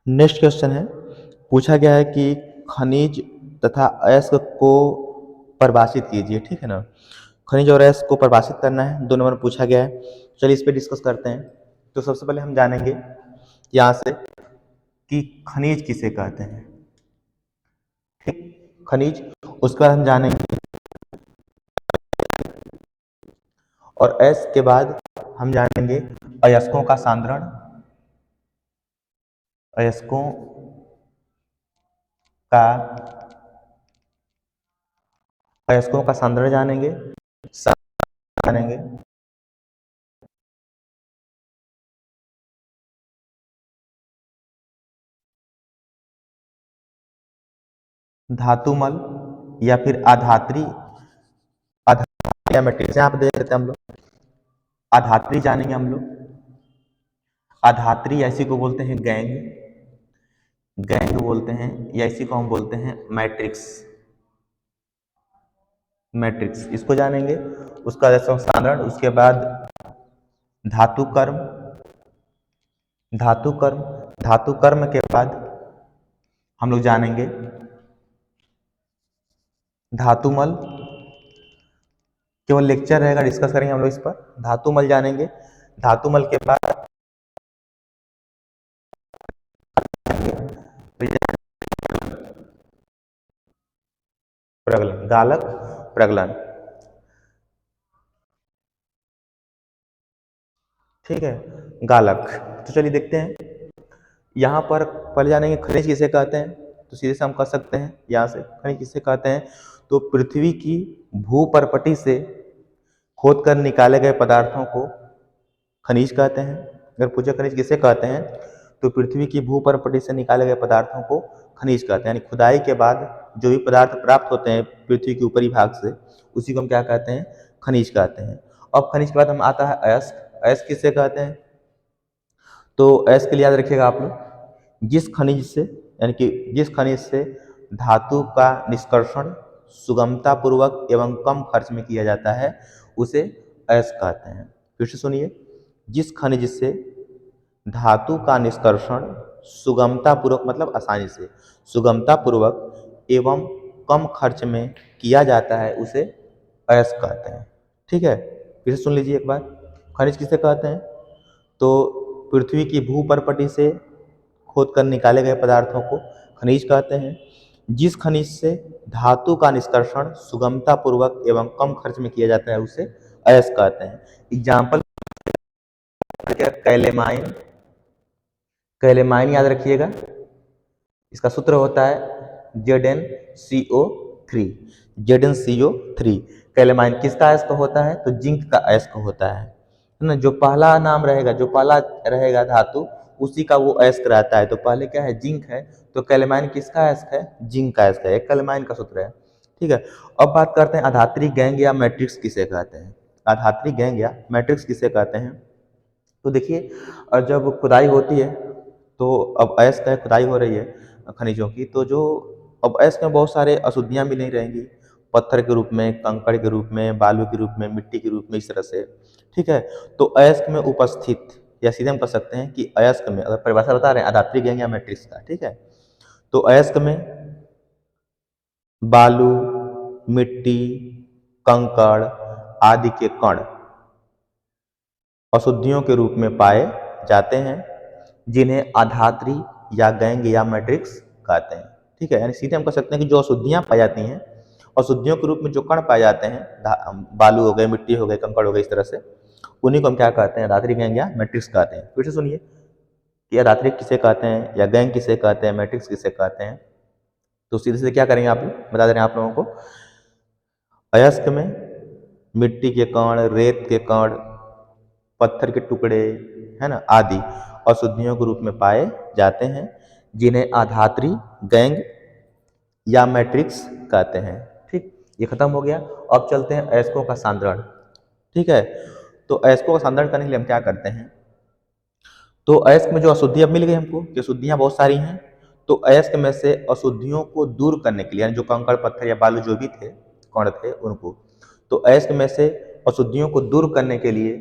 Next question है, पूछा गया है कि खनिज तथा अयस्क को परिभाषित कीजिए, ठीक है ना। खनिज और अयस्क को परिभाषित करना है, 2 नंबर पूछा गया है। चलिए इस पे डिस्कस करते हैं। तो सबसे पहले हम जानेंगे यहाँ से कि खनिज किसे कहते हैं, ठीक। खनिज, उसके बाद हम जानेंगे, और अयस्क के बाद हम जानेंगे अयस्कों का सांद्रण, अयस्कों का अयस्कों का सांद्रण जानेंगे, जानेंगे, धातुमल या फिर आधात्री, आधात्री या मैट्रिक्स यहाँ पे देख लेते हैं हम लोग। आधात्री जानेंगे हम लोग। आधात्री ऐसी को बोलते हैं गैंग, गैंग बोलते हैं, या इसी को हम बोलते हैं मैट्रिक्स, मैट्रिक्स इसको जानेंगे। उसका जैसे सांद्रण, उसके बाद धातु कर्म, धातु कर्म, धातु कर्म के बाद हम लोग जानेंगे धातुमल। केवल लेक्चर रहेगा, डिस्कस करेंगे हम लोग इस पर। धातुमल जानेंगे, धातुमल के बाद प्रगलन, गालक प्रगलन, ठीक है, गालक। तो चलिए देखते हैं, यहाँ पर पहले जानेंगे खनिज किसे कहते हैं। तो सीधे से हम कह सकते हैं यहाँ से, खनिज किसे कहते हैं, तो पृथ्वी की भूपर्पटी से खोद कर निकाले गए पदार्थों को खनिज कहते हैं। अगर पूछे खनिज किसे कहते हैं, तो पृथ्वी की भूपर्पटी से निकाले गए पदार्थों को खनिज कहते हैं। यानी खुदाई के बाद जो भी पदार्थ प्राप्त होते हैं पृथ्वी के ऊपरी भाग से, उसी को हम क्या कहते हैं, खनिज कहते हैं। अब खनिज के बाद हम आता है अयस्क। अयस्क किसे कहते हैं, तो अयस्क के लिए याद रखिएगा आप लोग, जिस खनिज से, यानी कि जिस खनिज से धातु का निष्कर्षण सुगमता पूर्वक एवं कम खर्च में किया जाता है, उसे अयस्क कहते हैं। फिर से सुनिए, जिस खनिज से धातु का निष्कर्षण सुगमता पूर्वक, मतलब आसानी से, सुगमता पूर्वक एवं कम खर्च में किया जाता है, उसे अयस्क कहते हैं, ठीक है। फिर से सुन लीजिए एक बार, खनिज किसे कहते हैं, तो पृथ्वी की भूपर्पटी से खोद कर निकाले गए पदार्थों को खनिज कहते हैं। जिस खनिज से धातु का निष्कर्षण सुगमता पूर्वक एवं कम खर्च में किया जाता है, उसे अयस्क कहते हैं। एग्जाम्पल कैलेमाइन, कैलेमाइन याद रखिएगा, इसका सूत्र होता है Zn CO3, Zn CO3। Calamine किसका अयस्क होता है, तो जिंक का अयस्क होता है ना। जो पहला नाम रहेगा, जो पहला रहेगा धातु, उसी का वो अयस्क रहता है। तो पहले क्या है, जिंक है, तो कैलेमाइन किसका अयस्क है, जिंक का अयस्क है। एक कैलेमाइन का सूत्र है, ठीक है। अब बात करते हैं अधात्री गैंग या मैट्रिक्स किसे कहते हैं। अधात्री गैंग या मैट्रिक्स किसे कहते हैं, तो देखिए, और जब खुदाई होती है, तो अब अयस्क है, खुदाई हो रही है खनिजों की, तो जो अब अयस्क में बहुत सारे अशुद्धियां भी नहीं रहेंगी, पत्थर के रूप में, कंकड़ के रूप में, बालू के रूप में, मिट्टी के रूप में, इस तरह से, ठीक है। तो अयस्क में उपस्थित, या सीधे हम कह सकते हैं कि अयस्क में, अगर परिभाषा बता रहे हैं अधात्री गैंग या मैट्रिक्स का, ठीक है, तो अयस्क में बालू, मिट्टी, कंकड़ आदि के कण अशुद्धियों के रूप में पाए जाते हैं, जिन्हें आधात्री या गैंग या मैट्रिक्स कहते हैं, ठीक है। यानी सीधे हम कह सकते हैं कि जो अशुद्धियां पाई जाती हैं, अशुद्धियों के रूप में जो कण पाए जाते हैं, बालू हो गए, मिट्टी हो गए, कंकड़ हो गए, इस तरह से, उन्हीं को हम क्या कहते हैं, आधात्री गैंग या मैट्रिक्स कहते हैं। फिर से सुनिए कि आधात्री किसे कहते हैं, या गैंग किसे कहते हैं, मैट्रिक्स किसे कहते हैं। तो सीधे से क्या करेंगे, आप लोग बता दे रहे हैं आप लोगों को। अयस्क में मिट्टी के कण, रेत के कण, पत्थर के टुकड़े, है ना, आदि अशुद्धियों के रूप में पाए जाते हैं, जिन्हें आधात्री गैंग या मैट्रिक्स कहते हैं, ठीक। ये खत्म हो गया। अब चलते हैं अयस्कों का सांद्रण, ठीक है। तो अयस्कों का सांद्रण करने के लिए हम क्या करते हैं, तो अयस्क में जो अशुद्धि अब मिल गई हमको, कि अशुद्धियां बहुत सारी हैं, तो अयस्क में से अशुद्धियों को दूर करने के लिए, यानी जो कंकड़ पत्थर या बालू जो भी थे, कण थे, उनको, तो अयस्क में से अशुद्धियों को दूर करने के लिए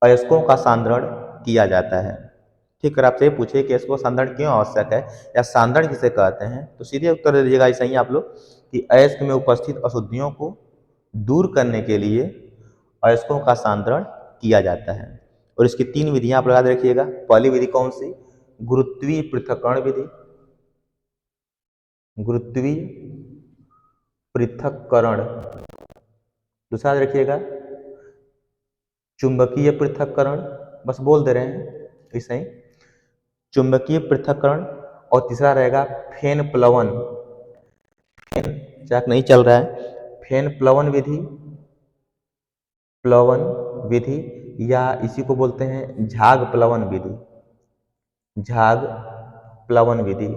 अयस्कों का सांद्रण किया जाता है, ठीक है, आपसे ये पूछे कि अयस्कों का सांद्रण क्यों आवश्यक है या सांद्रण किसे कहते हैं, तो सीधे उत्तर दे दीजिएगा ऐसा ही आप लोग कि अयस्क में उपस्थित अशुद्धियों को दूर करने के लिए अयस्कों का सांद्रण किया जाता है। और इसकी 3 विधियां आप लगा रखिएगा। पहली विधि कौन सी? गुरुत्वीय पृथक्करण विधि। गुरुत्वीय पृथक्करण। दूसरा रखिएगा चुंबकीय पृथक्करण, बस बोल दे रहे हैं ऐसे ही, चुंबकीय पृथक्करण। और तीसरा रहेगा फेन प्लवन। फेन चाक नहीं चल रहा है, फेन प्लवन विधि। प्लवन विधि या इसी को बोलते हैं झाग प्लवन विधि। झाग प्लवन विधि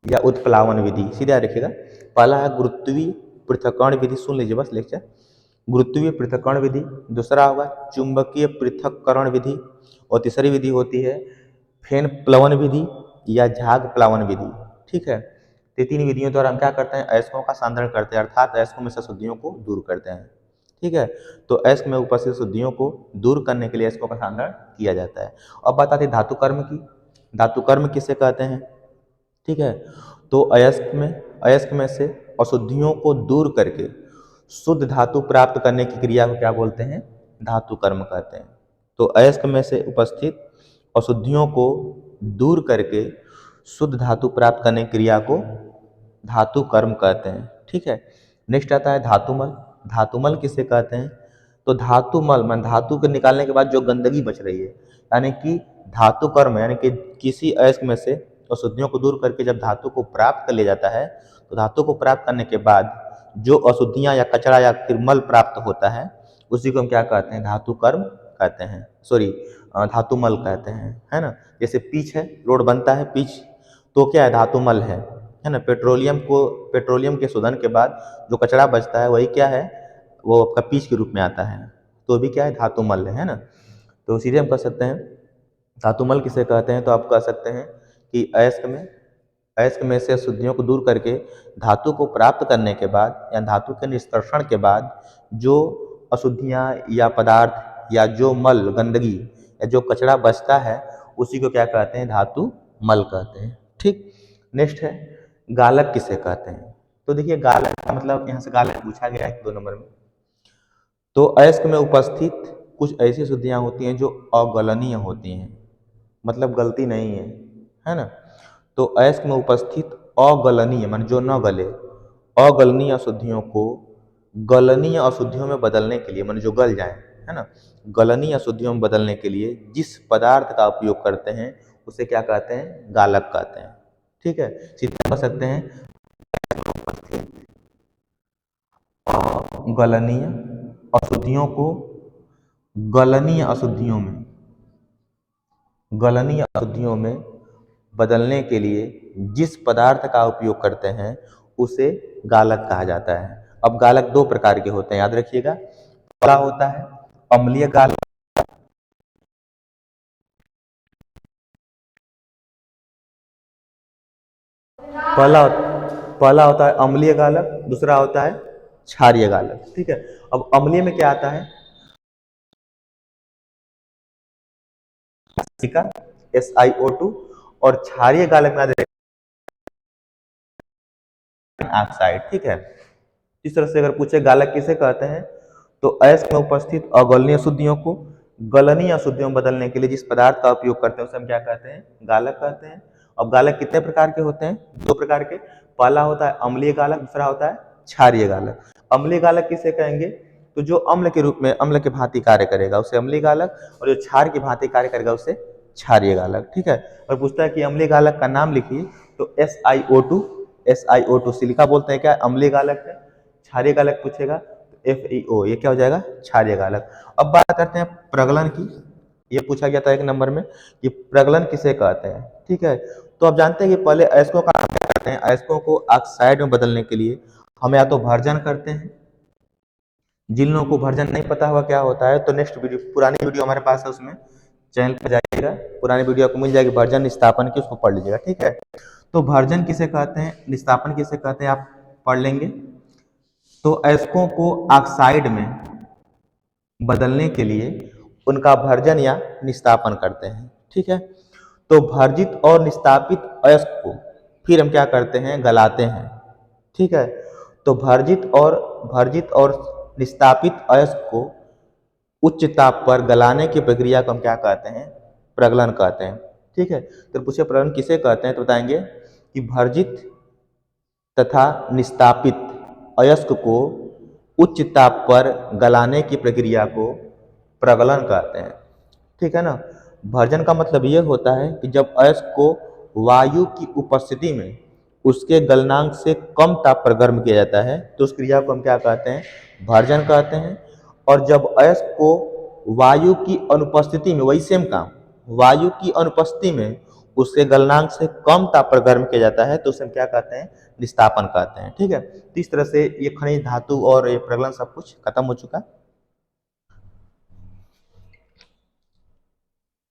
या उत्प्लावन विधि, सीधा रखिएगा। पहला है गुरुत्वीय पृथक्करण विधि, सुन लीजिए बस लेक्चर। गुरुत्वीय पृथक्करण विधि। दूसरा होगा चुंबकीय पृथक्करण विधि। और तीसरी विधि होती है फेन प्लवन विधि या झाग प्लावन विधि। ठीक है, ये 3 विधियों द्वारा हम क्या करते हैं? अयस्कों का सांद्रण करते हैं, अर्थात अयस्कों में से अशुद्धियों को दूर करते हैं। ठीक है, तो अयस्क में उपस्थित अशुद्धियों को दूर करने के लिए अयस्कों का सांद्रण किया जाता है। अब बात आती है धातु कर्म की। धातु कर्म किसे कहते हैं? ठीक है, तो अयस्क में से अशुद्धियों को दूर करके शुद्ध धातु प्राप्त करने की क्रिया को क्या बोलते हैं? धातु कर्म कहते हैं। तो अयस्क में से उपस्थित अशुद्धियों को दूर करके शुद्ध धातु प्राप्त करने की क्रिया को धातु कर्म कहते हैं। ठीक है, नेक्स्ट आता है धातुमल। धातुमल किसे कहते हैं? तो धातुमल मान धातु के निकालने के बाद जो गंदगी बच रही है, यानी कि धातु कर्म, यानी कि किसी अयस्क में से अशुद्धियों को दूर करके जब धातु को प्राप्त कर लिया जाता है, तो धातु को प्राप्त करने के बाद जो अशुद्धियां या कचरा या फिर मल प्राप्त होता है, उसी को हम क्या कहते हैं? धातु कर्म कहते हैं, सॉरी धातुमल कहते हैं, है ना। जैसे पिच है, रोड बनता है पिच, तो क्या है? धातुमल है ना। पेट्रोलियम के शोधन के बाद जो कचरा बचता है वही क्या है? वो आपका पिच के रूप में आता है, तो भी क्या है? धातुमल है ना। तो सीधे हम कह सकते हैं धातुमल किसे कहते हैं, तो आप कह सकते हैं कि अयस्क में से अशुद्धियों को दूर करके धातु को प्राप्त करने के बाद या धातु के निष्कर्षण के बाद जो अशुद्धियाँ या पदार्थ या जो मल गंदगी या जो कचरा बचता है, उसी को क्या कहते हैं? धातु मल कहते हैं। ठीक, नेक्स्ट है गालक किसे कहते हैं। तो देखिए गालक का मतलब यहाँ से गालक पूछा गया है 2 नंबर में। तो अयस्क में उपस्थित कुछ ऐसी अशुद्धियाँ होती हैं जो अगलनीय होती हैं, मतलब गलती नहीं है ना। तो अयस्क में उपस्थित अगलनीय मान जो न गले, अगलनीय अशुद्धियों को गलनीय अशुद्धियों में बदलने के लिए, मान जो गल जाए, है ना, गलनीय अशुद्धियों में बदलने के लिए जिस पदार्थ का उपयोग करते हैं उसे क्या कहते हैं? गालक कहते हैं। ठीक है, सीधे कह सकते हैं गलनीय अशुद्धियों को गलनीय अशुद्धियों में बदलने के लिए जिस पदार्थ का उपयोग करते हैं उसे गालक कहा जाता है। अब गालक 2 प्रकार के होते हैं, याद रखिएगा। पहला होता है अम्लीय गालक। पहला होता है अम्लीय गालक, दूसरा होता है क्षारीय गालक। ठीक है, अब अम्लीय में क्या आता है? SiO2। और क्षारीय गालक में ऑक्साइड। ठीक है, इस तरह से अगर पूछे गालक किसे कहते हैं, तो अयस्क में उपस्थित अगलनीय अशुद्धियों को गलनीय अशुद्धियों में बदलने के लिए जिस पदार्थ का उपयोग करते हैं उसे हम क्या कहते हैं? गालक कहते हैं। अब गालक कितने प्रकार के होते हैं? 2 प्रकार के। पहला होता है अम्लीय गालक, दूसरा होता है क्षारीय गालक। अम्लीय गालक किसे कहेंगे? तो जो अम्ल के रूप में, अम्ल के भांति कार्य करेगा उसे अम्लीय गालक, और जो क्षार की भांति कार्य करेगा उसे क्षारीय गालक। ठीक है, और पूछता है कि अम्लीय गालक का नाम लिखिए, तो SiO2 सिलिका बोलते हैं क्या? अम्लीय गालक है। क्षारीय गालक पूछेगा तो FeO, ये क्या हो जाएगा? क्षारीय गालक। अब बात करते हैं प्रगलन की। ये पूछा गया था 1 नंबर में कि प्रगलन किसे कहते हैं। ठीक है, तो आप जानते हैं कि पहले अयस्कों का क्या करते हैं? अयस्कों को ऑक्साइड में बदलने के लिए हम या तो भर्जन करते हैं। जिन लोगों को भर्जन नहीं पता हुआ क्या होता है, तो नेक्स्ट वीडियो, पुरानी वीडियो हमारे पास है, उसमें चैनल पर जाइएगा, पुरानी वीडियो आपको मिल जाएगी भर्जन निस्तापन की, उसको पढ़ लीजिएगा। ठीक है, तो भर्जन किसे कहते हैं, निस्तापन किसे कहते हैं, आप पढ़ लेंगे। तो अयस्कों को ऑक्साइड में बदलने के लिए उनका भर्जन या निस्तापन करते हैं। ठीक है, तो भर्जित और निस्तापित अयस्क को फिर हम क्या करते हैं, गलाते हैं। ठीक है, तो भर्जित और निस्तापित अयस्क को उच्च ताप पर गलाने की प्रक्रिया को हम क्या कहते हैं, प्रगलन कहते हैं। ठीक है, तो पूछे प्रगलन किसे कहते हैं, तो बताएंगे कि भर्जित तथा निस्तापित अयस्क को उच्च ताप पर गलाने की प्रक्रिया को प्रगलन कहते हैं। ठीक है ना। भर्जन का मतलब ये होता है कि जब अयस्क को वायु की उपस्थिति में उसके गलनांक से कम ताप पर गर्म किया जाता है तो उस क्रिया को हम क्या कहते हैं, भर्जन कहते हैं। और जब अयस्क को वायु की अनुपस्थिति में, वही सेम काम, वायु की अनुपस्थिति में उसके गलनांक से कम ताप पर गर्म किया जाता है तो उसे हम क्या कहते हैं, निस्तापन कहते हैं। ठीक है, तो इस तरह से ये खनिज धातु और ये प्रगलन सब कुछ खत्म हो चुका है।